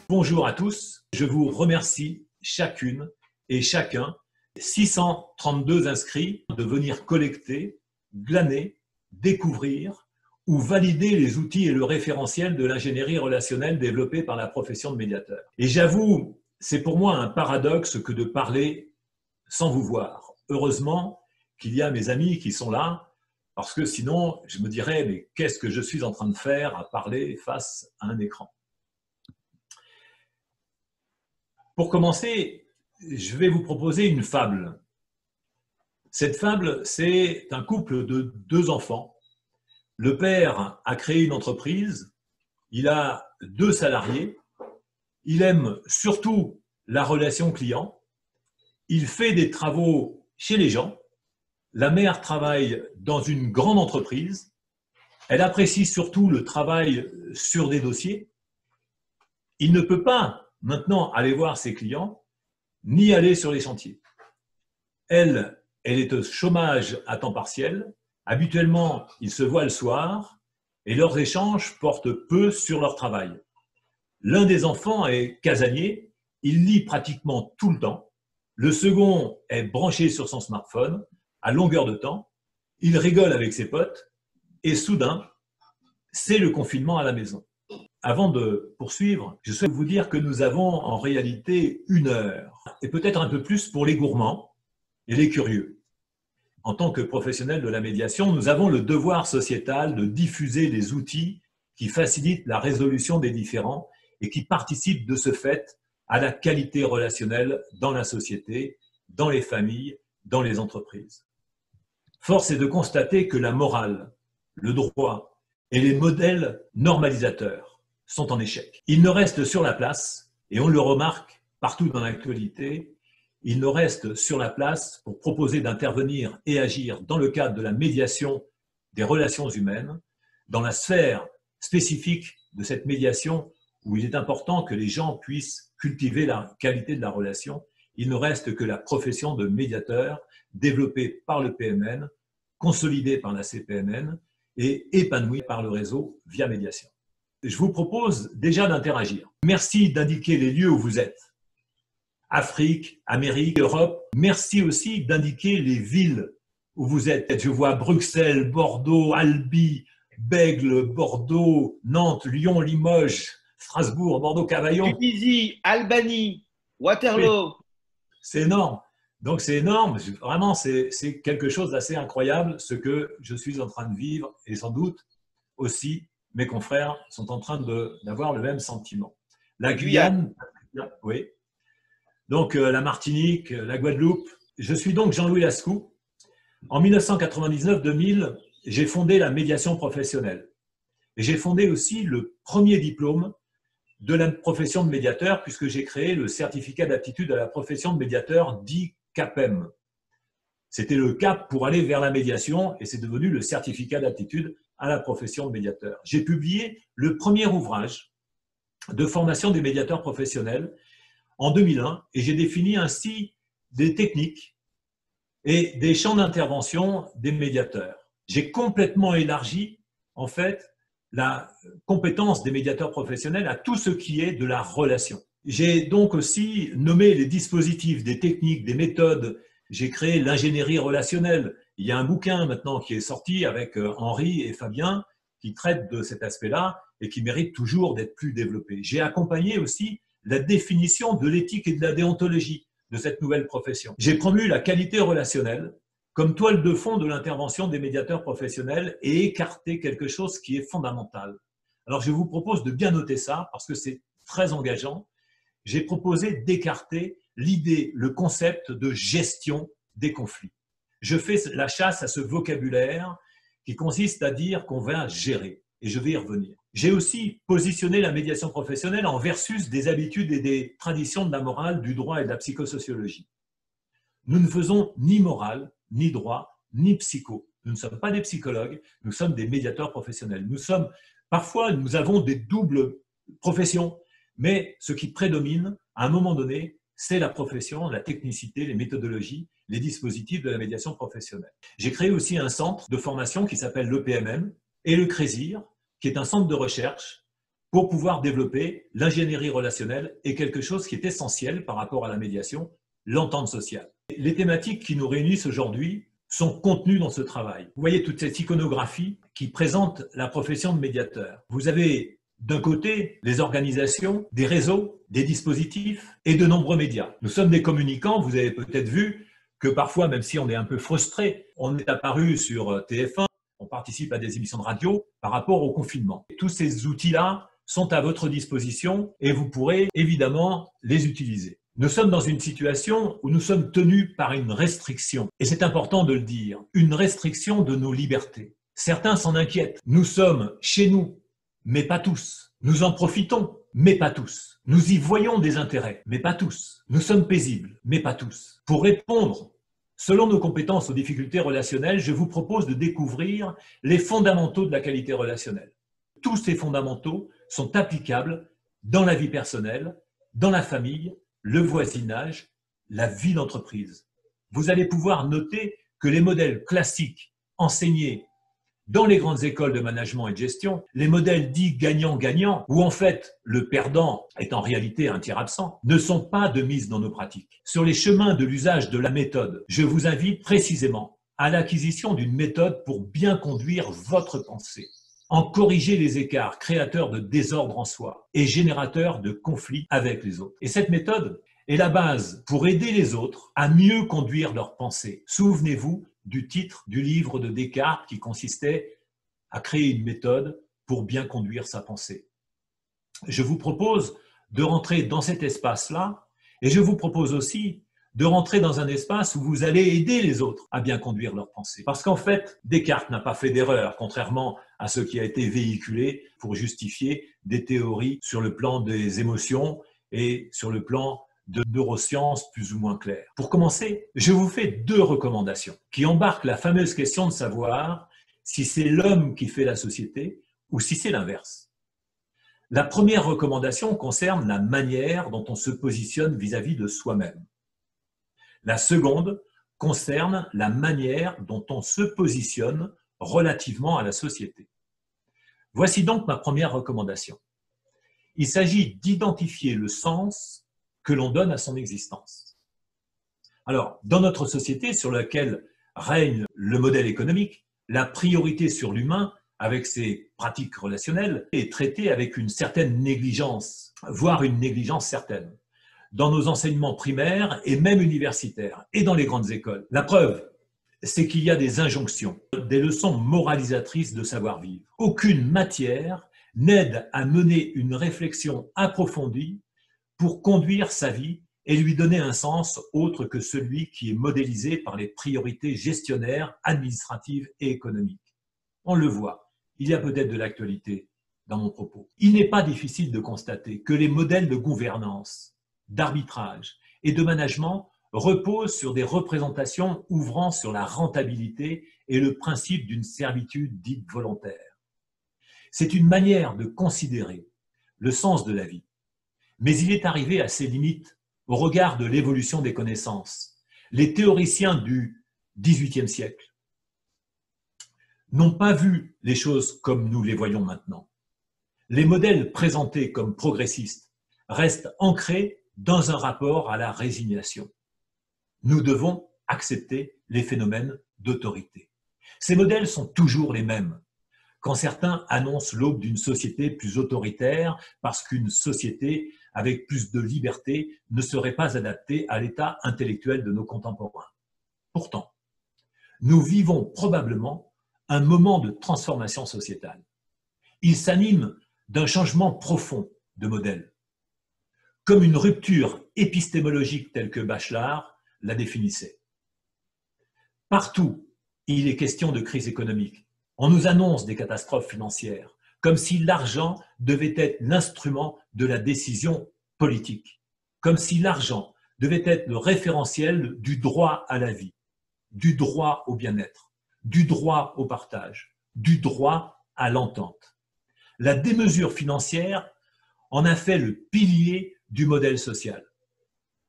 Bonjour à tous, je vous remercie chacune et chacun, 632 inscrits, de venir collecter, glaner, découvrir ou valider les outils et le référentiel de l'ingénierie relationnelle développé par la profession de médiateur. Et j'avoue, c'est pour moi un paradoxe que de parler sans vous voir. Heureusement qu'il y a mes amis qui sont là, parce que sinon je me dirais mais qu'est-ce que je suis en train de faire à parler face à un écran. Pour commencer, je vais vous proposer une fable. Cette fable, c'est un couple de 2 enfants. Le père a créé une entreprise, il a 2 salariés, il aime surtout la relation client, il fait des travaux chez les gens, la mère travaille dans une grande entreprise, elle apprécie surtout le travail sur des dossiers, il ne peut pas maintenant aller voir ses clients, ni aller sur les chantiers. Elle est au chômage à temps partiel. Habituellement, ils se voient le soir et leurs échanges portent peu sur leur travail. L'un des enfants est casanier, il lit pratiquement tout le temps. Le second est branché sur son smartphone à longueur de temps. Il rigole avec ses potes et soudain, c'est le confinement à la maison. Avant de poursuivre, je souhaite vous dire que nous avons en réalité 1 heure, et peut-être un peu plus pour les gourmands et les curieux. En tant que professionnels de la médiation, nous avons le devoir sociétal de diffuser des outils qui facilitent la résolution des différends et qui participent de ce fait à la qualité relationnelle dans la société, dans les familles, dans les entreprises. Force est de constater que la morale, le droit et les modèles normalisateurs sont en échec. Il ne reste sur la place, et on le remarque partout dans l'actualité, il ne reste sur la place pour proposer d'intervenir et agir dans le cadre de la médiation des relations humaines, dans la sphère spécifique de cette médiation où il est important que les gens puissent cultiver la qualité de la relation. Il ne reste que la profession de médiateur développée par le PMN, consolidée par la CPMN et épanouie par le réseau via médiation. Je vous propose déjà d'interagir. Merci d'indiquer les lieux où vous êtes. Afrique, Amérique, Europe. Merci aussi d'indiquer les villes où vous êtes. Je vois Bruxelles, Bordeaux, Albi, Bègles, Bordeaux, Nantes, Lyon, Limoges, Strasbourg, Bordeaux-Cavaillon. Tunisie, Albanie, Waterloo. C'est énorme. Donc c'est énorme. Vraiment, c'est quelque chose d'assez incroyable ce que je suis en train de vivre et sans doute aussi mes confrères sont en train d'avoir le même sentiment. La Guyane, oui. Donc la Martinique, la Guadeloupe. Je suis donc Jean-Louis Lascou. En 1999-2000, j'ai fondé la médiation professionnelle. Et j'ai fondé aussi le premier diplôme de la profession de médiateur puisque j'ai créé le certificat d'aptitude à la profession de médiateur dit CAPEM. C'était le CAP pour aller vers la médiation et c'est devenu le certificat d'aptitude à la profession de médiateur. J'ai publié le premier ouvrage de formation des médiateurs professionnels en 2001 et j'ai défini ainsi des techniques et des champs d'intervention des médiateurs. J'ai complètement élargi en fait la compétence des médiateurs professionnels à tout ce qui est de la relation. J'ai donc aussi nommé les dispositifs, des techniques, des méthodes. J'ai créé l'ingénierie relationnelle. Il y a un bouquin maintenant qui est sorti avec Henri et Fabien qui traite de cet aspect-là et qui mérite toujours d'être plus développé. J'ai accompagné aussi la définition de l'éthique et de la déontologie de cette nouvelle profession. J'ai promu la qualité relationnelle comme toile de fond de l'intervention des médiateurs professionnels et écarté quelque chose qui est fondamental. Alors je vous propose de bien noter ça parce que c'est très engageant. J'ai proposé d'écarter l'idée, le concept de gestion des conflits. Je fais la chasse à ce vocabulaire qui consiste à dire qu'on va gérer, et je vais y revenir. J'ai aussi positionné la médiation professionnelle en versus des habitudes et des traditions de la morale, du droit et de la psychosociologie. Nous ne faisons ni morale, ni droit, ni psycho. Nous ne sommes pas des psychologues, nous sommes des médiateurs professionnels. Parfois, nous avons des doubles professions, mais ce qui prédomine, à un moment donné, c'est la profession, la technicité, les méthodologies, les dispositifs de la médiation professionnelle. J'ai créé aussi un centre de formation qui s'appelle l'EPMM et le CRESIR, qui est un centre de recherche pour pouvoir développer l'ingénierie relationnelle et quelque chose qui est essentiel par rapport à la médiation, l'entente sociale. Les thématiques qui nous réunissent aujourd'hui sont contenues dans ce travail. Vous voyez toute cette iconographie qui présente la profession de médiateur. Vous avez d'un côté les organisations, des réseaux, des dispositifs et de nombreux médias. Nous sommes des communicants, vous avez peut-être vu que parfois, même si on est un peu frustré, on est apparu sur TF1, on participe à des émissions de radio par rapport au confinement. Et tous ces outils-là sont à votre disposition et vous pourrez évidemment les utiliser. Nous sommes dans une situation où nous sommes tenus par une restriction, et c'est important de le dire, une restriction de nos libertés. Certains s'en inquiètent. Nous sommes chez nous, mais pas tous. Nous en profitons, mais pas tous. Nous y voyons des intérêts, mais pas tous. Nous sommes paisibles, mais pas tous. Pour répondre, selon nos compétences aux difficultés relationnelles, je vous propose de découvrir les fondamentaux de la qualité relationnelle. Tous ces fondamentaux sont applicables dans la vie personnelle, dans la famille, le voisinage, la vie d'entreprise. Vous allez pouvoir noter que les modèles classiques enseignés dans les grandes écoles de management et de gestion, les modèles dits gagnant-gagnant, où en fait le perdant est en réalité un tiers absent, ne sont pas de mise dans nos pratiques. Sur les chemins de l'usage de la méthode, je vous invite précisément à l'acquisition d'une méthode pour bien conduire votre pensée, en corriger les écarts créateurs de désordre en soi et générateurs de conflits avec les autres. Et cette méthode est la base pour aider les autres à mieux conduire leurs pensées. Souvenez-vous du titre du livre de Descartes qui consistait à créer une méthode pour bien conduire sa pensée. Je vous propose de rentrer dans cet espace-là et je vous propose aussi de rentrer dans un espace où vous allez aider les autres à bien conduire leur pensée. Parce qu'en fait, Descartes n'a pas fait d'erreur, contrairement à ce qui a été véhiculé pour justifier des théories sur le plan des émotions et sur le plan de neurosciences plus ou moins claires. Pour commencer, je vous fais 2 recommandations qui embarquent la fameuse question de savoir si c'est l'homme qui fait la société ou si c'est l'inverse. La première recommandation concerne la manière dont on se positionne vis-à-vis de soi-même. La seconde concerne la manière dont on se positionne relativement à la société. Voici donc ma première recommandation. Il s'agit d'identifier le sens que l'on donne à son existence. Alors, dans notre société sur laquelle règne le modèle économique, la priorité sur l'humain, avec ses pratiques relationnelles, est traitée avec une certaine négligence, voire une négligence certaine, dans nos enseignements primaires et même universitaires, et dans les grandes écoles. La preuve, c'est qu'il y a des injonctions, des leçons moralisatrices de savoir-vivre. Aucune matière n'aide à mener une réflexion approfondie pour conduire sa vie et lui donner un sens autre que celui qui est modélisé par les priorités gestionnaires, administratives et économiques. On le voit, il y a peut-être de l'actualité dans mon propos. Il n'est pas difficile de constater que les modèles de gouvernance, d'arbitrage et de management reposent sur des représentations ouvrant sur la rentabilité et le principe d'une servitude dite volontaire. C'est une manière de considérer le sens de la vie. Mais il est arrivé à ses limites au regard de l'évolution des connaissances. Les théoriciens du XVIIIe siècle n'ont pas vu les choses comme nous les voyons maintenant. Les modèles présentés comme progressistes restent ancrés dans un rapport à la résignation. Nous devons accepter les phénomènes d'autorité. Ces modèles sont toujours les mêmes. Quand certains annoncent l'aube d'une société plus autoritaire parce qu'une société avec plus de liberté ne serait pas adaptée à l'état intellectuel de nos contemporains. Pourtant, nous vivons probablement un moment de transformation sociétale. Il s'anime d'un changement profond de modèle, comme une rupture épistémologique telle que Bachelard la définissait. Partout, il est question de crise économique. On nous annonce des catastrophes financières, comme si l'argent devait être l'instrument de la décision politique, comme si l'argent devait être le référentiel du droit à la vie, du droit au bien-être, du droit au partage, du droit à l'entente. La démesure financière en a fait le pilier du modèle social.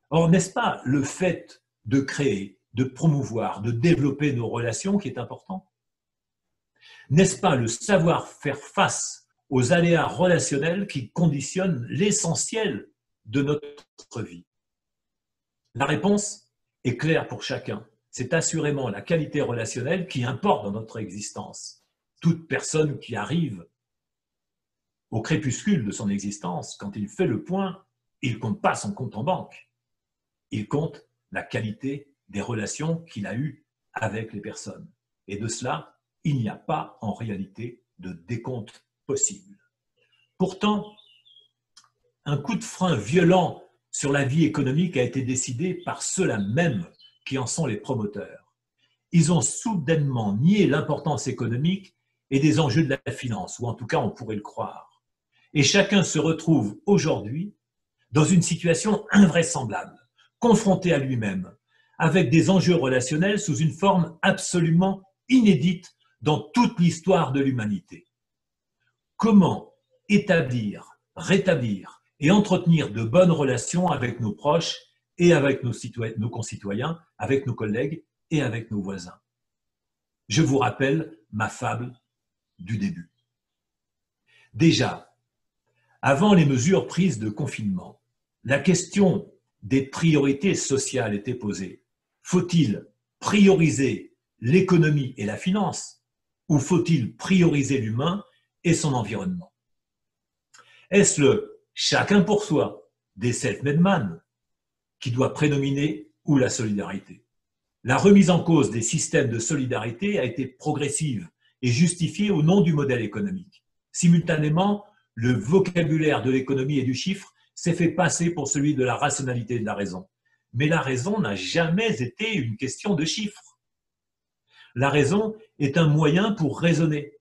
Or, n'est-ce pas le fait de créer, de promouvoir, de développer nos relations qui est important ? N'est-ce pas le savoir faire face aux aléas relationnels qui conditionnent l'essentiel de notre vie? La réponse est claire pour chacun. C'est assurément la qualité relationnelle qui importe dans notre existence. Toute personne qui arrive au crépuscule de son existence, quand il fait le point, il ne compte pas son compte en banque. Il compte la qualité des relations qu'il a eues avec les personnes. Et de cela, il n'y a pas en réalité de décompte possible. Pourtant, un coup de frein violent sur la vie économique a été décidé par ceux-là même qui en sont les promoteurs. Ils ont soudainement nié l'importance économique et des enjeux de la finance, ou en tout cas on pourrait le croire. Et chacun se retrouve aujourd'hui dans une situation invraisemblable, confronté à lui-même, avec des enjeux relationnels sous une forme absolument inédite dans toute l'histoire de l'humanité. Comment établir, rétablir et entretenir de bonnes relations avec nos proches et avec nos concitoyens, avec nos collègues et avec nos voisins? Je vous rappelle ma fable du début. Déjà, avant les mesures prises de confinement, la question des priorités sociales était posée. Faut-il prioriser l'économie et la finance ou faut-il prioriser l'humain et son environnement? Est-ce le chacun pour soi des self-made man qui doit prédominer ou la solidarité? La remise en cause des systèmes de solidarité a été progressive et justifiée au nom du modèle économique. Simultanément, le vocabulaire de l'économie et du chiffre s'est fait passer pour celui de la rationalité et de la raison. Mais la raison n'a jamais été une question de chiffres. La raison est un moyen pour raisonner.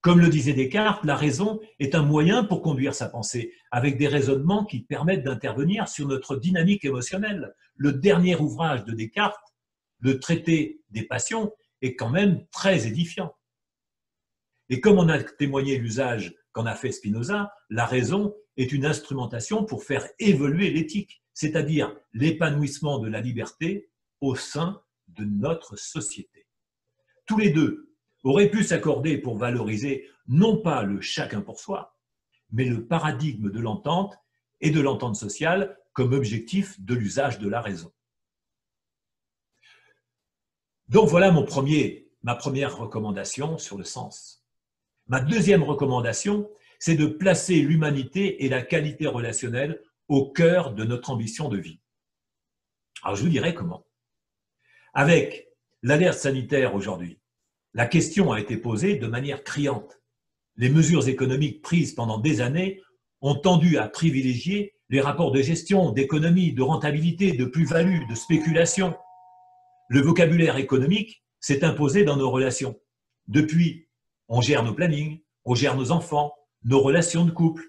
Comme le disait Descartes, la raison est un moyen pour conduire sa pensée, avec des raisonnements qui permettent d'intervenir sur notre dynamique émotionnelle. Le dernier ouvrage de Descartes, le traité des passions, est quand même très édifiant. Et comme on a témoigné l'usage qu'en a fait Spinoza, la raison est une instrumentation pour faire évoluer l'éthique, c'est-à-dire l'épanouissement de la liberté au sein de notre société. Tous les deux auraient pu s'accorder pour valoriser non pas le chacun pour soi, mais le paradigme de l'entente et de l'entente sociale comme objectif de l'usage de la raison. Donc voilà ma première recommandation sur le sens. Ma deuxième recommandation, c'est de placer l'humanité et la qualité relationnelle au cœur de notre ambition de vie. Alors je vous dirai comment. Avec l'alerte sanitaire aujourd'hui, la question a été posée de manière criante. Les mesures économiques prises pendant des années ont tendu à privilégier les rapports de gestion, d'économie, de rentabilité, de plus-value, de spéculation. Le vocabulaire économique s'est imposé dans nos relations. Depuis, on gère nos plannings, on gère nos enfants, nos relations de couple,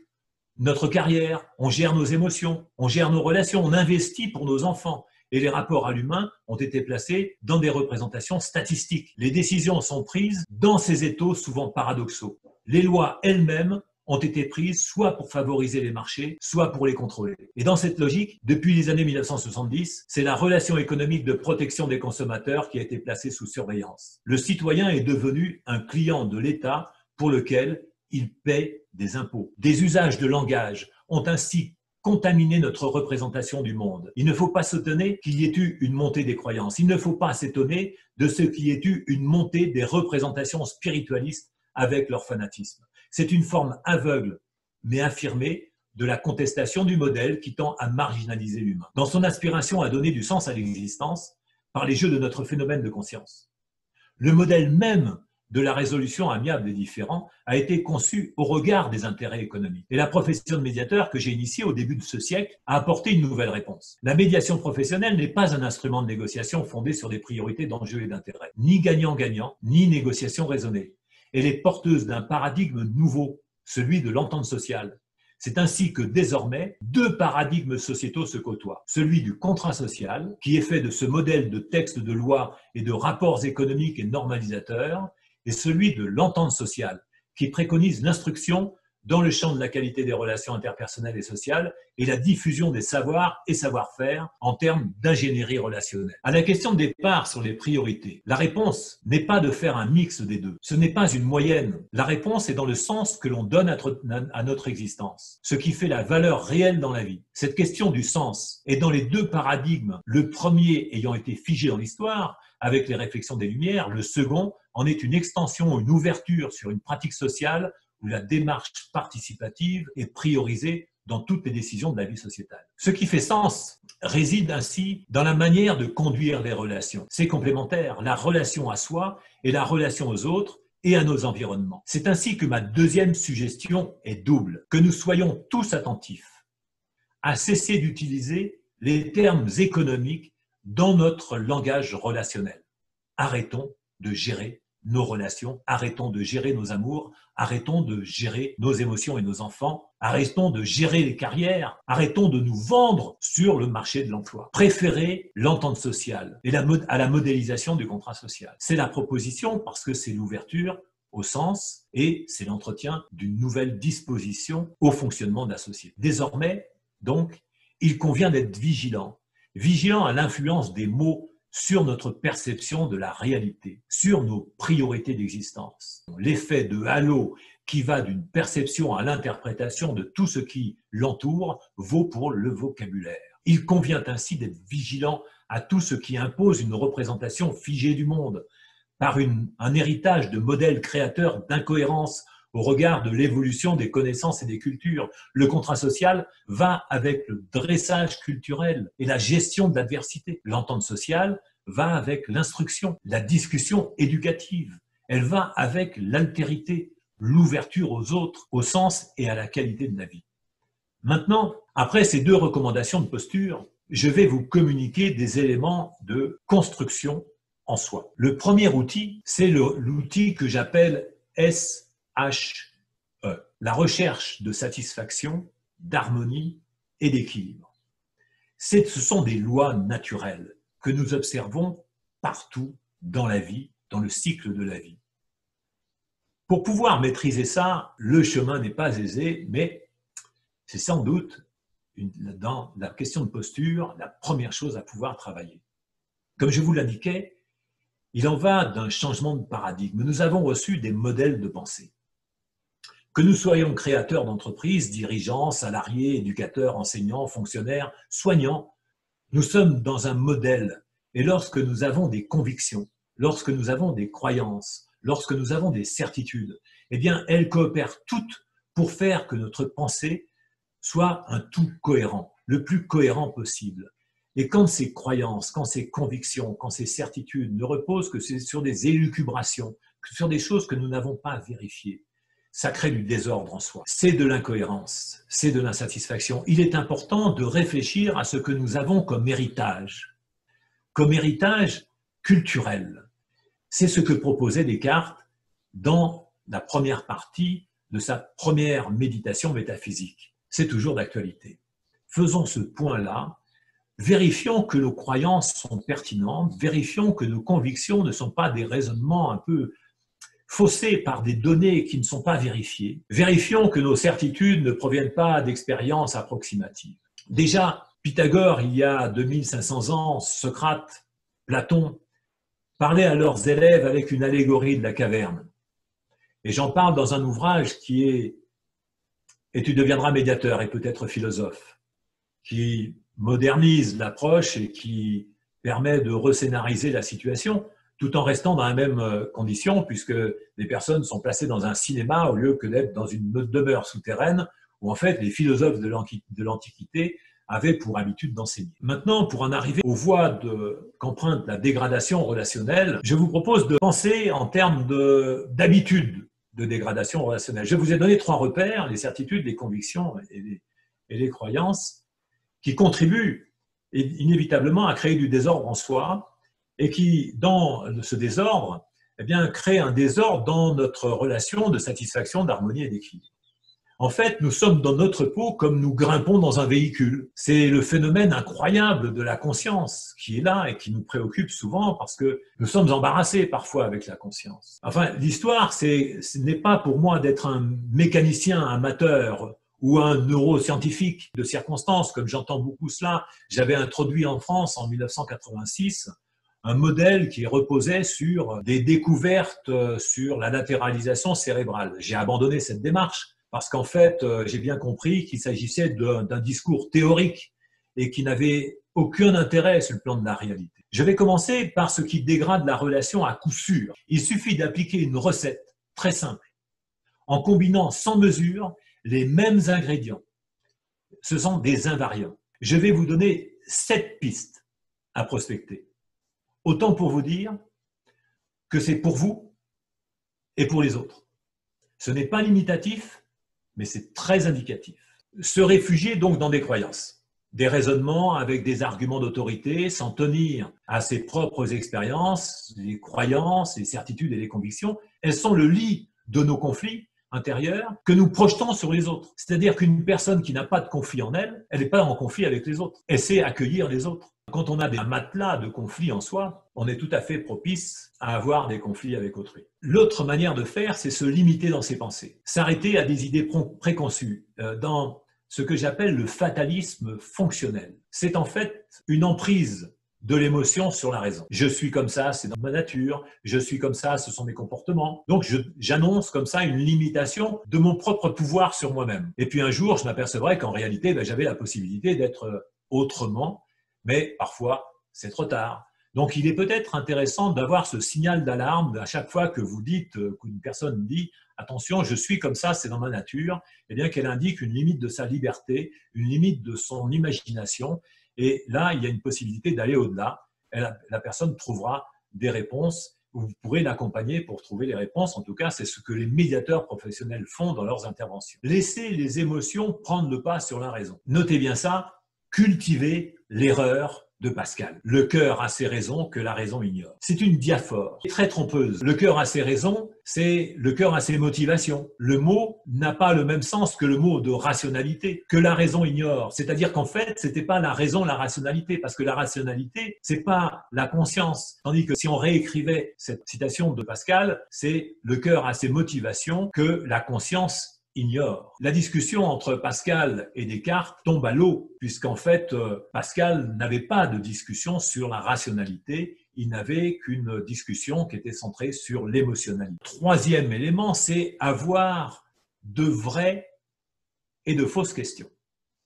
notre carrière, on gère nos émotions, on gère nos relations, on investit pour nos enfants. Et les rapports à l'humain ont été placés dans des représentations statistiques. Les décisions sont prises dans ces étaux souvent paradoxaux. Les lois elles-mêmes ont été prises soit pour favoriser les marchés, soit pour les contrôler. Et dans cette logique, depuis les années 1970, c'est la relation économique de protection des consommateurs qui a été placée sous surveillance. Le citoyen est devenu un client de l'État pour lequel il paie des impôts. Des usages de langage ont ainsi contaminé notre représentation du monde. Il ne faut pas s'étonner qu'il y ait eu une montée des croyances. Il ne faut pas s'étonner de ce qu'il y ait eu une montée des représentations spiritualistes avec leur fanatisme. C'est une forme aveugle, mais affirmée, de la contestation du modèle qui tend à marginaliser l'humain. Dans son aspiration à donner du sens à l'existence, par les jeux de notre phénomène de conscience. Le modèle même de la résolution amiable des différends a été conçu au regard des intérêts économiques. Et la profession de médiateur que j'ai initiée au début de ce siècle a apporté une nouvelle réponse. La médiation professionnelle n'est pas un instrument de négociation fondé sur des priorités d'enjeux et d'intérêts, ni gagnant-gagnant, ni négociation raisonnée. Elle est porteuse d'un paradigme nouveau, celui de l'entente sociale. C'est ainsi que désormais, deux paradigmes sociétaux se côtoient. Celui du contrat social, qui est fait de ce modèle de textes de loi et de rapports économiques et normalisateurs, et celui de l'entente sociale, qui préconise l'instruction dans le champ de la qualité des relations interpersonnelles et sociales et la diffusion des savoirs et savoir-faire en termes d'ingénierie relationnelle. À la question de départ sur les priorités, la réponse n'est pas de faire un mix des deux. Ce n'est pas une moyenne. La réponse est dans le sens que l'on donne à notre existence, ce qui fait la valeur réelle dans la vie. Cette question du sens est dans les deux paradigmes, le premier ayant été figé dans l'histoire, avec les réflexions des Lumières, le second en est une extension, une ouverture sur une pratique sociale où la démarche participative est priorisée dans toutes les décisions de la vie sociétale. Ce qui fait sens réside ainsi dans la manière de conduire les relations. C'est complémentaire, la relation à soi et la relation aux autres et à nos environnements. C'est ainsi que ma deuxième suggestion est double, que nous soyons tous attentifs à cesser d'utiliser les termes économiques dans notre langage relationnel. Arrêtons de gérer nos relations, arrêtons de gérer nos amours, arrêtons de gérer nos émotions et nos enfants, arrêtons de gérer les carrières, arrêtons de nous vendre sur le marché de l'emploi. Préférez l'entente sociale et à la modélisation du contrat social. C'est la proposition parce que c'est l'ouverture au sens et c'est l'entretien d'une nouvelle disposition au fonctionnement de la société. Désormais, donc, il convient d'être vigilant à l'influence des mots sur notre perception de la réalité, sur nos priorités d'existence. L'effet de halo qui va d'une perception à l'interprétation de tout ce qui l'entoure vaut pour le vocabulaire. Il convient ainsi d'être vigilant à tout ce qui impose une représentation figée du monde, par un héritage de modèles créateurs d'incohérence au regard de l'évolution des connaissances et des cultures. Le contrat social va avec le dressage culturel et la gestion de l'adversité. L'entente sociale va avec l'instruction, la discussion éducative. Elle va avec l'altérité, l'ouverture aux autres, au sens et à la qualité de la vie. Maintenant, après ces deux recommandations de posture, je vais vous communiquer des éléments de construction en soi. Le premier outil, c'est l'outil que j'appelle SHE, la recherche de satisfaction, d'harmonie et d'équilibre. Ce sont des lois naturelles que nous observons partout dans la vie, dans le cycle de la vie. Pour pouvoir maîtriser ça, le chemin n'est pas aisé, mais c'est sans doute, dans la question de posture, la première chose à pouvoir travailler. Comme je vous l'indiquais, il en va d'un changement de paradigme. Nous avons reçu des modèles de pensée. Que nous soyons créateurs d'entreprises, dirigeants, salariés, éducateurs, enseignants, fonctionnaires, soignants, nous sommes dans un modèle. Et lorsque nous avons des convictions, lorsque nous avons des croyances, lorsque nous avons des certitudes, eh bien, elles coopèrent toutes pour faire que notre pensée soit un tout cohérent, le plus cohérent possible. Et quand ces croyances, quand ces convictions, quand ces certitudes ne reposent que sur des élucubrations, que sur des choses que nous n'avons pas vérifiées, ça crée du désordre en soi. C'est de l'incohérence, c'est de l'insatisfaction. Il est important de réfléchir à ce que nous avons comme héritage culturel. C'est ce que proposait Descartes dans la première partie de sa première méditation métaphysique. C'est toujours d'actualité. Faisons ce point-là. Vérifions que nos croyances sont pertinentes, vérifions que nos convictions ne sont pas des raisonnements un peu faussés par des données qui ne sont pas vérifiées. Vérifions que nos certitudes ne proviennent pas d'expériences approximatives. Déjà, Pythagore, il y a 2500 ans, Socrate, Platon, parlaient à leurs élèves avec une allégorie de la caverne. Et j'en parle dans un ouvrage qui est « Et tu deviendras médiateur et peut-être philosophe », qui modernise l'approche et qui permet de rescénariser la situation tout en restant dans la même condition puisque les personnes sont placées dans un cinéma au lieu que d'être dans une demeure souterraine où en fait les philosophes de l'Antiquité avaient pour habitude d'enseigner. Maintenant, pour en arriver aux voies qu'emprunte la dégradation relationnelle, je vous propose de penser en termes d'habitude de dégradation relationnelle. Je vous ai donné 3 repères, les certitudes, les convictions et les croyances, qui contribuent inévitablement à créer du désordre en soi et qui, dans ce désordre, eh bien, crée un désordre dans notre relation de satisfaction, d'harmonie et d'équilibre. En fait, nous sommes dans notre peau comme nous grimpons dans un véhicule. C'est le phénomène incroyable de la conscience qui est là et qui nous préoccupe souvent parce que nous sommes embarrassés parfois avec la conscience. Enfin, l'histoire, ce n'est pas pour moi d'être un mécanicien amateur ou un neuroscientifique de circonstance, comme j'entends beaucoup cela. J'avais introduit en France en 1986 un modèle qui reposait sur des découvertes sur la latéralisation cérébrale. J'ai abandonné cette démarche parce qu'en fait, j'ai bien compris qu'il s'agissait d'un discours théorique et qui n'avait aucun intérêt sur le plan de la réalité. Je vais commencer par ce qui dégrade la relation à coup sûr. Il suffit d'appliquer une recette très simple en combinant sans mesure les mêmes ingrédients. Ce sont des invariants. Je vais vous donner 7 pistes à prospecter. Autant pour vous dire que c'est pour vous et pour les autres. Ce n'est pas limitatif, mais c'est très indicatif. Se réfugier donc dans des croyances, des raisonnements avec des arguments d'autorité, s'en tenir à ses propres expériences, les croyances, les certitudes et les convictions, elles sont le lit de nos conflits intérieurs que nous projetons sur les autres. C'est-à-dire qu'une personne qui n'a pas de conflit en elle, elle n'est pas en conflit avec les autres. Elle sait accueillir les autres. Quand on a un matelas de conflits en soi, on est tout à fait propice à avoir des conflits avec autrui. L'autre manière de faire, c'est se limiter dans ses pensées, s'arrêter à des idées préconçues, dans ce que j'appelle le fatalisme fonctionnel. C'est en fait une emprise de l'émotion sur la raison. Je suis comme ça, c'est dans ma nature, je suis comme ça, ce sont mes comportements. Donc j'annonce comme ça une limitation de mon propre pouvoir sur moi-même. Et puis un jour, je m'apercevrai qu'en réalité, j'avais la possibilité d'être autrement, mais parfois, c'est trop tard. Donc il est peut-être intéressant d'avoir ce signal d'alarme à chaque fois que vous dites, qu'une personne dit « attention, je suis comme ça, c'est dans ma nature », eh bien qu'elle indique une limite de sa liberté, une limite de son imagination. Et là, il y a une possibilité d'aller au-delà. La personne trouvera des réponses. Vous pourrez l'accompagner pour trouver les réponses. En tout cas, c'est ce que les médiateurs professionnels font dans leurs interventions. Laissez les émotions prendre le pas sur la raison. Notez bien ça, cultivez l'erreur de Pascal. Le cœur a ses raisons que la raison ignore. C'est une diaphore très trompeuse. Le cœur a ses raisons, c'est le cœur a ses motivations. Le mot n'a pas le même sens que le mot de rationalité, que la raison ignore. C'est-à-dire qu'en fait, c'était pas la raison, la rationalité, parce que la rationalité, c'est pas la conscience. Tandis que si on réécrivait cette citation de Pascal, c'est le cœur a ses motivations que la conscience ignore. La discussion entre Pascal et Descartes tombe à l'eau, puisqu'en fait, Pascal n'avait pas de discussion sur la rationalité, il n'avait qu'une discussion qui était centrée sur l'émotionnalité. Troisième élément, c'est avoir de vraies et de fausses questions.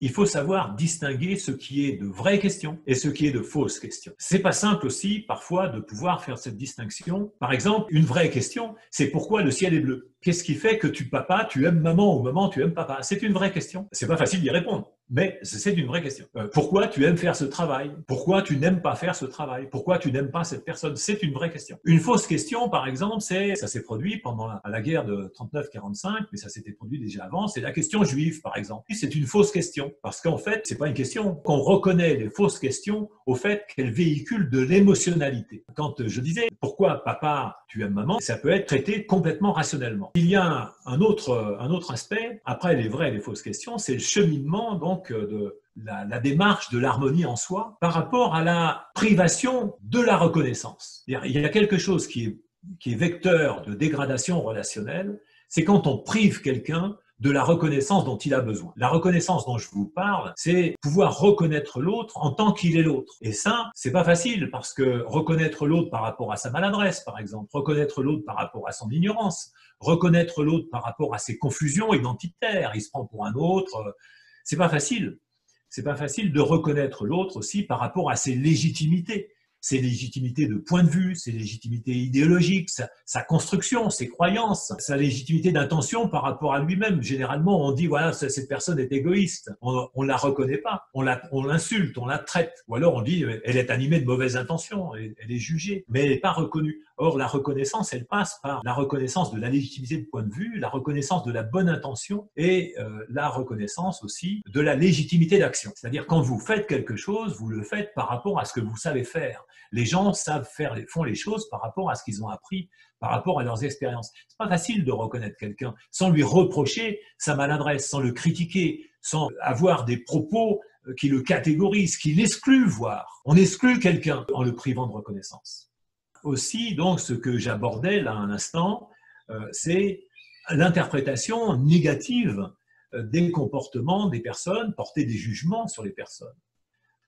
Il faut savoir distinguer ce qui est de vraies questions et ce qui est de fausses questions. C'est pas simple aussi, parfois, de pouvoir faire cette distinction. Par exemple, une vraie question, c'est pourquoi le ciel est bleu? Qu'est-ce qui fait que papa, tu aimes maman ou maman, tu aimes papa? C'est une vraie question. C'est pas facile d'y répondre, mais c'est une vraie question. Pourquoi tu aimes faire ce travail? Pourquoi tu n'aimes pas faire ce travail? Pourquoi tu n'aimes pas cette personne? C'est une vraie question. Une fausse question, par exemple, ça s'est produit pendant la guerre de 39-45, mais ça s'était produit déjà avant, c'est la question juive, par exemple. C'est une fausse question, parce qu'en fait, c'est pas une question. On reconnaît les fausses questions au fait qu'elles véhiculent de l'émotionnalité. Quand je disais « Pourquoi papa, tu aimes maman ?», ça peut être traité complètement rationnellement. Il y a un autre aspect, après les vraies et les fausses questions, c'est le cheminement donc de la démarche de l'harmonie en soi par rapport à la privation de la reconnaissance. Il y a quelque chose qui est vecteur de dégradation relationnelle, c'est quand on prive quelqu'un de la reconnaissance dont il a besoin. La reconnaissance dont je vous parle, c'est pouvoir reconnaître l'autre en tant qu'il est l'autre. Et ça, c'est pas facile parce que reconnaître l'autre par rapport à sa maladresse, par exemple, reconnaître l'autre par rapport à son ignorance, reconnaître l'autre par rapport à ses confusions identitaires, il se prend pour un autre, c'est pas facile. C'est pas facile de reconnaître l'autre aussi par rapport à ses légitimités de point de vue, ses légitimités idéologiques, sa construction, ses croyances, sa légitimité d'intention par rapport à lui-même. Généralement, on dit, voilà, cette personne est égoïste. On ne la reconnaît pas. On l'insulte, on la traite. Ou alors on dit, elle est animée de mauvaises intentions, elle est jugée, mais elle n'est pas reconnue. Or, la reconnaissance, elle passe par la reconnaissance de la légitimité de point de vue, la reconnaissance de la bonne intention et la reconnaissance aussi de la légitimité d'action. C'est-à-dire, quand vous faites quelque chose, vous le faites par rapport à ce que vous savez faire. Les gens font les choses par rapport à ce qu'ils ont appris, par rapport à leurs expériences. C'est pas facile de reconnaître quelqu'un sans lui reprocher sa maladresse, sans le critiquer, sans avoir des propos qui le catégorisent, qui l'excluent, voire. On exclut quelqu'un en le privant de reconnaissance. Aussi, donc, ce que j'abordais là un instant, c'est l'interprétation négative des comportements des personnes, porter des jugements sur les personnes.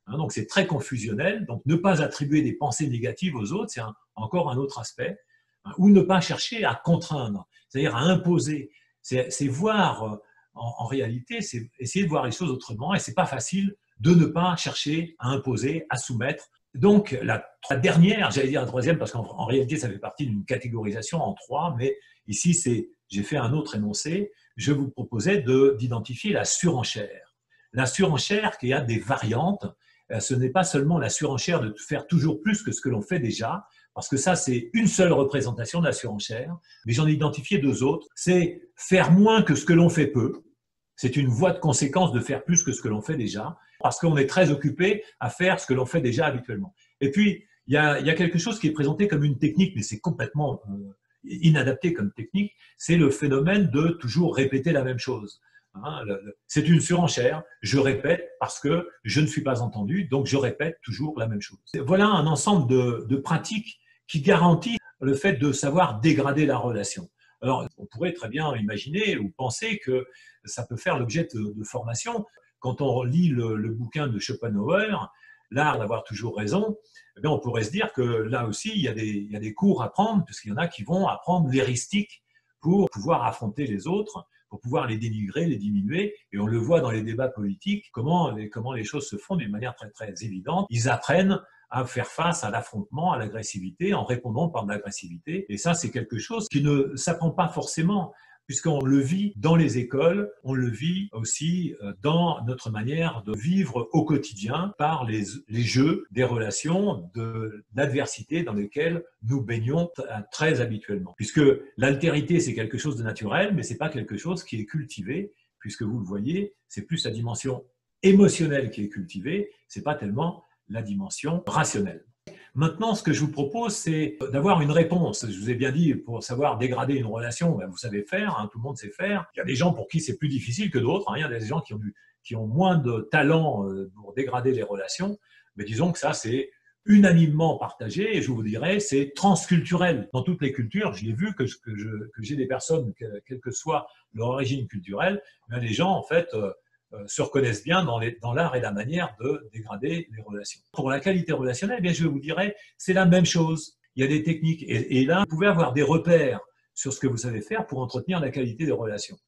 Donc c'est très confusionnel, donc ne pas attribuer des pensées négatives aux autres, c'est encore un autre aspect, ou ne pas chercher à contraindre, c'est-à-dire à imposer, c'est voir, en réalité, c'est essayer de voir les choses autrement, et c'est pas facile de ne pas chercher à imposer, à soumettre. Donc la dernière, j'allais dire la troisième, parce qu'en réalité ça fait partie d'une catégorisation en trois, mais ici j'ai fait un autre énoncé, je vous proposais d'identifier la surenchère. La surenchère qui a des variantes, ce n'est pas seulement la surenchère de faire toujours plus que ce que l'on fait déjà, parce que ça, c'est une seule représentation de la surenchère, mais j'en ai identifié deux autres. C'est faire moins que ce que l'on fait peu. C'est une voie de conséquence de faire plus que ce que l'on fait déjà, parce qu'on est très occupé à faire ce que l'on fait déjà habituellement. Et puis, il y a quelque chose qui est présenté comme une technique, mais c'est complètement inadapté comme technique, c'est le phénomène de toujours répéter la même chose. C'est une surenchère, je répète parce que je ne suis pas entendu, donc je répète toujours la même chose. Voilà un ensemble de pratiques qui garantit le fait de savoir dégrader la relation. Alors, on pourrait très bien imaginer ou penser que ça peut faire l'objet de formation. Quand on lit le bouquin de Schopenhauer, L'art d'avoir toujours raison, eh bien on pourrait se dire que là aussi, il y a des cours à prendre, puisqu'il y en a qui vont apprendre l'héristique pour pouvoir affronter les autres, pour pouvoir les dénigrer, les diminuer. Et on le voit dans les débats politiques, comment les choses se font d'une manière très, très évidente. Ils apprennent à faire face à l'affrontement, à l'agressivité, en répondant par de l'agressivité. Et ça, c'est quelque chose qui ne s'apprend pas forcément, puisqu'on le vit dans les écoles, on le vit aussi dans notre manière de vivre au quotidien par les jeux des relations, de l'adversité dans lesquelles nous baignons très habituellement. Puisque l'altérité, c'est quelque chose de naturel, mais c'est pas quelque chose qui est cultivé, puisque vous le voyez, c'est plus la dimension émotionnelle qui est cultivée, c'est pas tellement la dimension rationnelle. Maintenant, ce que je vous propose, c'est d'avoir une réponse. Je vous ai bien dit, pour savoir dégrader une relation, ben, vous savez faire, hein, tout le monde sait faire. Il y a des gens pour qui c'est plus difficile que d'autres. Hein. Il y a des gens qui ont moins de talent pour dégrader les relations. Mais disons que ça, c'est unanimement partagé. Et je vous dirais, c'est transculturel. Dans toutes les cultures, je l'ai vu que j'ai des personnes, quelle que soit leur origine culturelle, ben, les gens, en fait, se reconnaissent bien dans l'art et la manière de dégrader les relations. Pour la qualité relationnelle, eh bien, je vous dirais, c'est la même chose. Il y a des techniques. Et là, vous pouvez avoir des repères sur ce que vous savez faire pour entretenir la qualité des relations.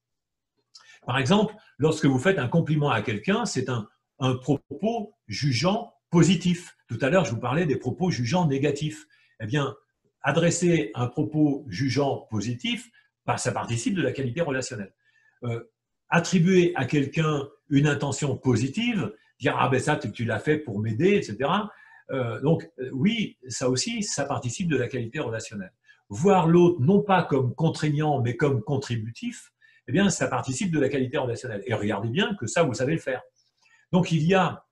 Par exemple, lorsque vous faites un compliment à quelqu'un, c'est un propos jugeant positif. Tout à l'heure, je vous parlais des propos jugeants négatifs. Eh bien, adresser un propos jugeant positif, ça participe de la qualité relationnelle. Attribuer à quelqu'un une intention positive, dire « Ah ben ça, tu l'as fait pour m'aider », etc. Donc oui, ça aussi, ça participe de la qualité relationnelle. Voir l'autre non pas comme contraignant, mais comme contributif, eh bien, ça participe de la qualité relationnelle. Et regardez bien que ça, vous savez le faire. Donc il y a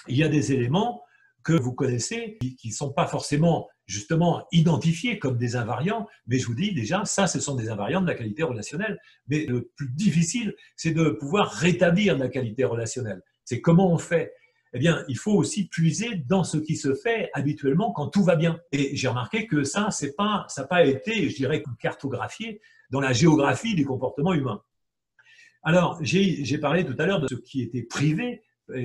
des éléments que vous connaissez qui ne sont pas forcément justement identifiés comme des invariants, mais je vous dis déjà, ça, ce sont des invariants de la qualité relationnelle. Mais le plus difficile, c'est de pouvoir rétablir la qualité relationnelle. C'est comment on fait. Eh bien, il faut aussi puiser dans ce qui se fait habituellement quand tout va bien. Et j'ai remarqué que ça n'a pas été, je dirais, cartographié dans la géographie du comportement humain. Alors, j'ai parlé tout à l'heure de ce qui était privé,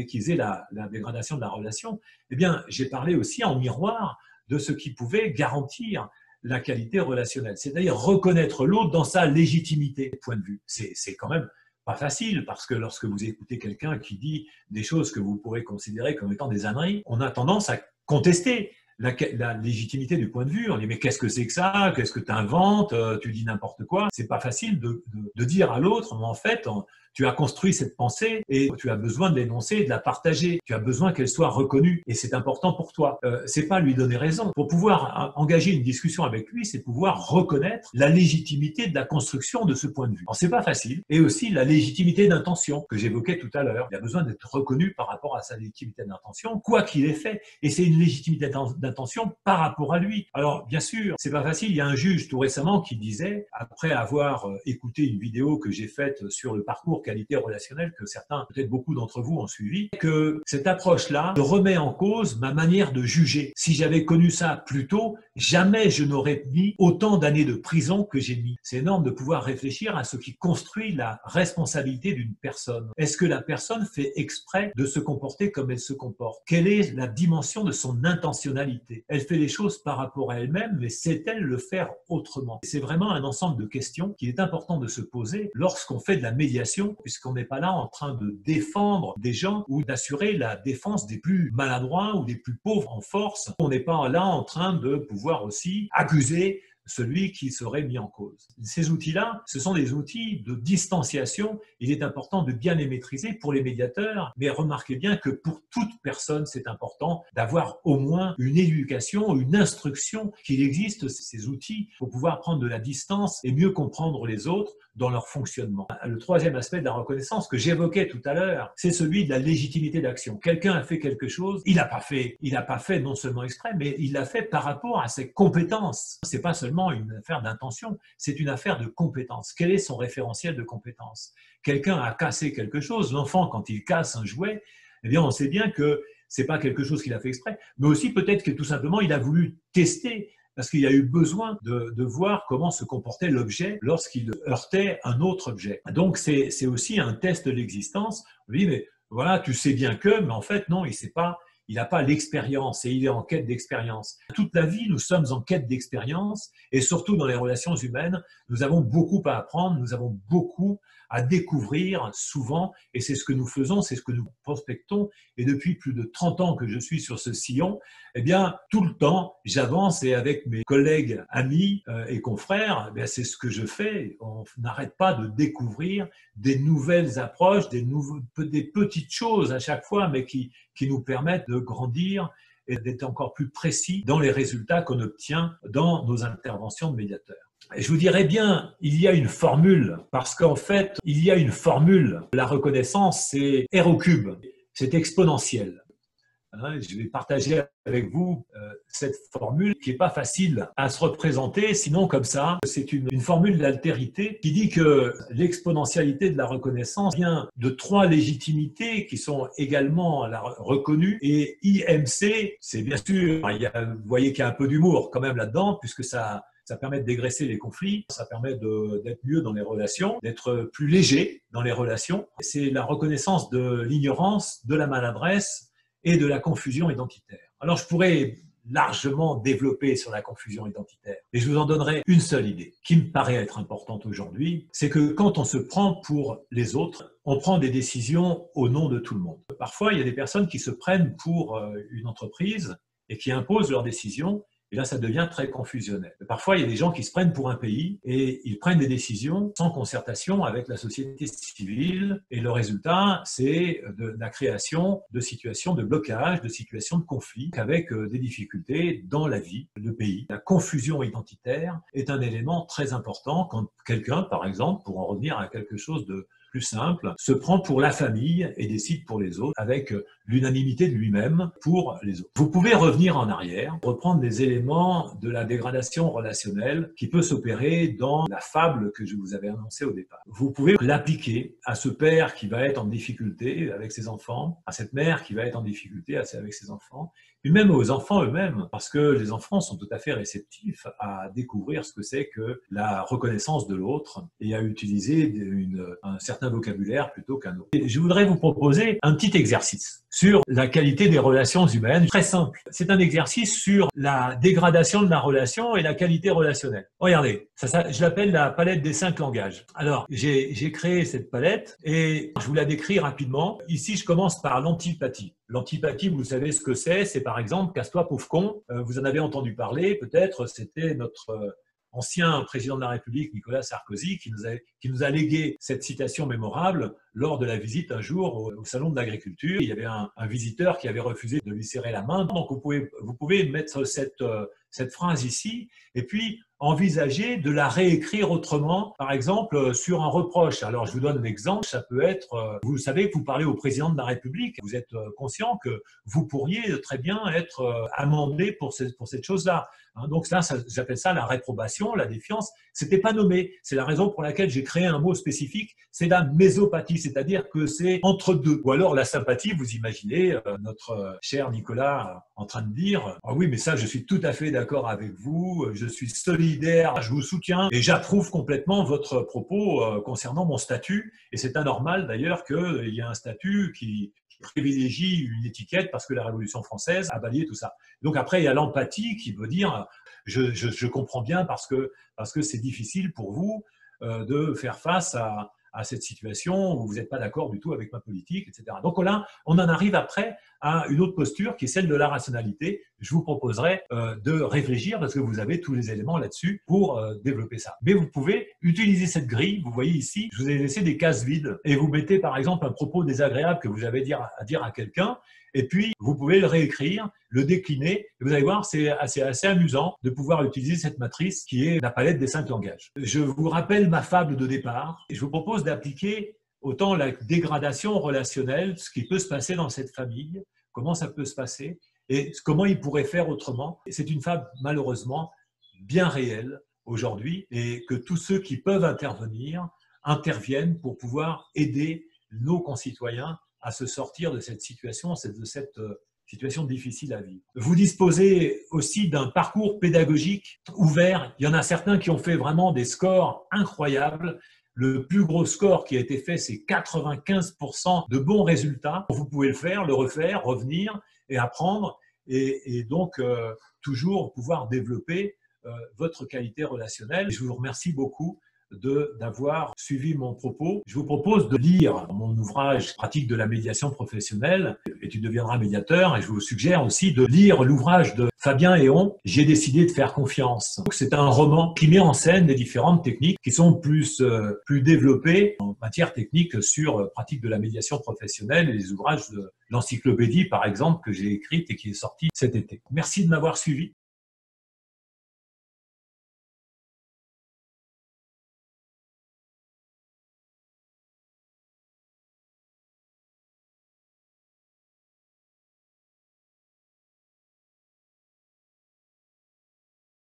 qui faisait la dégradation de la relation. Eh bien, j'ai parlé aussi en miroir de ce qui pouvait garantir la qualité relationnelle, c'est-à-dire reconnaître l'autre dans sa légitimité. Point de vue, c'est quand même pas facile, parce que lorsque vous écoutez quelqu'un qui dit des choses que vous pourrez considérer comme étant des âneries, on a tendance à contester la légitimité du point de vue. On dit mais qu'est-ce que c'est que ça? Qu'est-ce que tu inventes? Tu dis n'importe quoi. C'est pas facile de dire à l'autre, en fait, Tu as construit cette pensée et tu as besoin de l'énoncer et de la partager. Tu as besoin qu'elle soit reconnue et c'est important pour toi. C'est pas lui donner raison. Pour pouvoir engager une discussion avec lui, c'est pouvoir reconnaître la légitimité de la construction de ce point de vue. Alors c'est pas facile. Et aussi la légitimité d'intention que j'évoquais tout à l'heure. Il a besoin d'être reconnu par rapport à sa légitimité d'intention, quoi qu'il ait fait. Et c'est une légitimité d'intention par rapport à lui. Alors bien sûr, c'est pas facile. Il y a un juge tout récemment qui disait, après avoir écouté une vidéo que j'ai faite sur le parcours qualité relationnelle, que certains, peut-être beaucoup d'entre vous ont suivi, que cette approche-là remet en cause ma manière de juger. Si j'avais connu ça plus tôt, jamais je n'aurais mis autant d'années de prison que j'ai mis. C'est énorme de pouvoir réfléchir à ce qui construit la responsabilité d'une personne. Est-ce que la personne fait exprès de se comporter comme elle se comporte? Quelle est la dimension de son intentionnalité? Elle fait les choses par rapport à elle-même, mais sait-elle le faire autrement? C'est vraiment un ensemble de questions qu'il est important de se poser lorsqu'on fait de la médiation, puisqu'on n'est pas là en train de défendre des gens ou d'assurer la défense des plus maladroits ou des plus pauvres en force. On n'est pas là en train de pouvoir aussi accuser celui qui serait mis en cause. Ces outils-là, ce sont des outils de distanciation. Il est important de bien les maîtriser pour les médiateurs, mais remarquez bien que pour toute personne, c'est important d'avoir au moins une éducation, une instruction, qu'il existe ces outils pour pouvoir prendre de la distance et mieux comprendre les autres dans leur fonctionnement. Le troisième aspect de la reconnaissance que j'évoquais tout à l'heure, c'est celui de la légitimité d'action. Quelqu'un a fait quelque chose, il n'a pas fait non seulement exprès, mais il l'a fait par rapport à ses compétences. C'est pas seulement une affaire d'intention, c'est une affaire de compétence. Quel est son référentiel de compétence? Quelqu'un a cassé quelque chose. L'enfant, quand il casse un jouet, eh bien, on sait bien que c'est pas quelque chose qu'il a fait exprès, mais aussi peut-être que tout simplement, il a voulu tester parce qu'il y a eu besoin de voir comment se comportait l'objet lorsqu'il heurtait un autre objet. Donc, c'est aussi un test de l'existence. On lui dit, mais voilà, tu sais bien que, mais en fait, non, il n'a pas l'expérience et il est en quête d'expérience. Toute la vie, nous sommes en quête d'expérience et surtout dans les relations humaines, nous avons beaucoup à apprendre, nous avons beaucoup à découvrir souvent et c'est ce que nous faisons, c'est ce que nous prospectons et depuis plus de 30 ans que je suis sur ce sillon, eh bien, tout le temps, j'avance et avec mes collègues, amis et confrères, eh bien, c'est ce que je fais. On n'arrête pas de découvrir des nouvelles approches, des petites choses à chaque fois, mais qui nous permettent de grandir et d'être encore plus précis dans les résultats qu'on obtient dans nos interventions de médiateurs. Et je vous dirais bien, il y a une formule, parce qu'en fait, il y a une formule. La reconnaissance, c'est R au cube, c'est exponentiel. Je vais partager avec vous cette formule qui n'est pas facile à se représenter, sinon comme ça, c'est une formule d'altérité qui dit que l'exponentialité de la reconnaissance vient de 3 légitimités qui sont également reconnues et IMC, c'est bien sûr, vous voyez qu'il y a un peu d'humour quand même là-dedans, puisque ça permet de dégraisser les conflits, ça permet d'être mieux dans les relations, d'être plus léger dans les relations. C'est la reconnaissance de l'ignorance, de la maladresse et de la confusion identitaire. Alors, je pourrais largement développé sur la confusion identitaire. Et je vous en donnerai une seule idée qui me paraît être importante aujourd'hui, c'est que quand on se prend pour les autres, on prend des décisions au nom de tout le monde. Parfois, il y a des personnes qui se prennent pour une entreprise et qui imposent leurs décisions. Et là, ça devient très confusionnel. Parfois, il y a des gens qui se prennent pour un pays et ils prennent des décisions sans concertation avec la société civile. Et le résultat, c'est de la création de situations de blocage, de situations de conflit, avec des difficultés dans la vie de pays. La confusion identitaire est un élément très important quand quelqu'un, par exemple, pour en revenir à quelque chose de plus simple, se prend pour la famille et décide pour les autres avec l'unanimité de lui-même pour les autres. Vous pouvez revenir en arrière, reprendre des éléments de la dégradation relationnelle qui peut s'opérer dans la fable que je vous avais annoncée au départ. Vous pouvez l'appliquer à ce père qui va être en difficulté avec ses enfants, à cette mère qui va être en difficulté avec ses enfants, et même aux enfants eux-mêmes, parce que les enfants sont tout à fait réceptifs à découvrir ce que c'est que la reconnaissance de l'autre et à utiliser un certain vocabulaire plutôt qu'un autre. Et je voudrais vous proposer un petit exercice sur la qualité des relations humaines, très simple. C'est un exercice sur la dégradation de la relation et la qualité relationnelle. Regardez, je l'appelle la palette des 5 langages. Alors, j'ai créé cette palette et je vous la décris rapidement. Ici, je commence par l'antipathie. L'antipathie, vous savez ce que c'est par exemple, casse-toi pauvre con, vous en avez entendu parler, peut-être, c'était notre ancien président de la République, Nicolas Sarkozy, qui nous a légué cette citation mémorable lors de la visite un jour au Salon de l'Agriculture. Il y avait un visiteur qui avait refusé de lui serrer la main. Donc, vous pouvez mettre cette phrase ici et puis envisager de la réécrire autrement, par exemple sur un reproche. Alors, je vous donne un exemple, ça peut être, vous savez que vous parlez au président de la République, vous êtes conscient que vous pourriez très bien être amendé pour cette chose-là. Donc là, j'appelle ça la réprobation, la défiance. C'était pas nommé. C'est la raison pour laquelle j'ai créé un mot spécifique. C'est la mésopathie, c'est-à-dire que c'est entre deux. Ou alors la sympathie, vous imaginez notre cher Nicolas en train de dire « Ah oui, mais ça, je suis tout à fait d'accord avec vous, je suis solidaire, je vous soutiens et j'approuve complètement votre propos concernant mon statut. » Et c'est anormal d'ailleurs qu'il y ait un statut qui privilégie une étiquette parce que la Révolution française a balayé tout ça. Donc après, il y a l'empathie qui veut dire je comprends bien parce que c'est difficile pour vous de faire face à cette situation où vous n'êtes pas d'accord du tout avec ma politique, etc. Donc là, on en arrive après à une autre posture qui est celle de la rationalité. Je vous proposerai de réfléchir parce que vous avez tous les éléments là-dessus pour développer ça. Mais vous pouvez utiliser cette grille. Vous voyez ici, je vous ai laissé des cases vides et vous mettez par exemple un propos désagréable que vous avez à dire à quelqu'un et puis vous pouvez le réécrire, le décliner. Et vous allez voir, c'est assez amusant de pouvoir utiliser cette matrice qui est la palette des 5 langages. Je vous rappelle ma fable de départ et je vous propose d'appliquer autant la dégradation relationnelle, ce qui peut se passer dans cette famille, comment ça peut se passer et comment il pourrait faire autrement. C'est une fable malheureusement bien réelle aujourd'hui et que tous ceux qui peuvent intervenir interviennent pour pouvoir aider nos concitoyens à se sortir de cette situation, de cette situation difficile à vivre. Vous disposez aussi d'un parcours pédagogique ouvert. Il y en a certains qui ont fait vraiment des scores incroyables. Le plus gros score qui a été fait, c'est 95% de bons résultats. Vous pouvez le faire, le refaire, revenir et apprendre et donc toujours pouvoir développer votre qualité relationnelle. Je vous remercie beaucoup d'avoir suivi mon propos. Je vous propose de lire mon ouvrage Pratique de la médiation professionnelle et tu deviendras médiateur et je vous suggère aussi de lire l'ouvrage de Fabien Héon, J'ai décidé de faire confiance. C'est un roman qui met en scène les différentes techniques qui sont plus développées en matière technique sur pratique de la médiation professionnelle et les ouvrages de l'encyclopédie par exemple que j'ai écrite et qui est sorti cet été. Merci de m'avoir suivi.